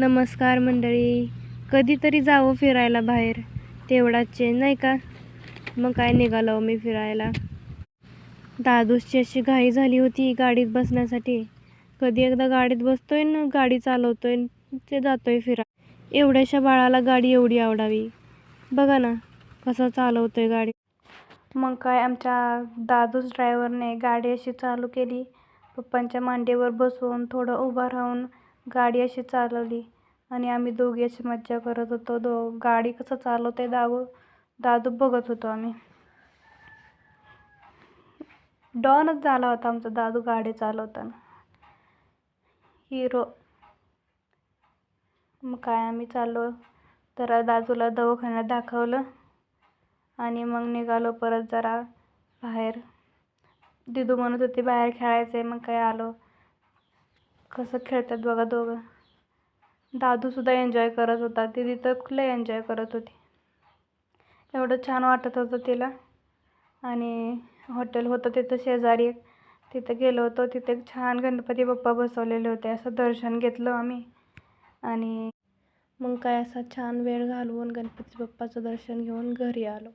नमस्कार मंडळी. कधीतरी जावं फिरायला बाहेर, तेवढाच चेंज नाही का. मग काय निघालो मी फिरायला. दादूची अशी घाई झाली होती गाडीत बसण्यासाठी. कधी एकदा गाडीत बसतोय ना, गाडी चालवतोय ते जातोय फिरा. एवढ्याशा बाळाला गाडी एवढी आवडावी, बघा ना कसं चालवतोय गाडी. मग काय आमच्या दादूच ड्रायव्हरने गाडी अशी चालू केली. पप्पांच्या मांडीवर बसून थोडं उभं राहून गाडी अशी चालवली आणि आम्ही दोघी अशी मज्जा करत होतो. गाडी कसं चालवते दादू बघत होतो आम्ही. डॉनच झाला होता आमचा दादू गाडी चालवताना, हिरो. मग काय आम्ही चाललो तर दादूला दवाखान्यात दाखवलं आणि मग निघालो परत जरा बाहेर. दिदू म्हणत होती बाहेर खेळायचं. मग काय आलो. कसं खेळतात बघा दोघं. दादूसुद्धा एन्जॉय करत होता, दीदी तर लय एन्जॉय करत होती. एवढं छान वाटत होतं तिला. आणि हॉटेल होतं तिथं शेजारी एक, तिथं गेलो होतो. तिथे छान गणपती बाप्पा बसवलेले होते. असं दर्शन घेतलं आम्ही आणि मग काय असा छान वेळ घालवून गणपती बाप्पाचं दर्शन घेऊन घरी आलो.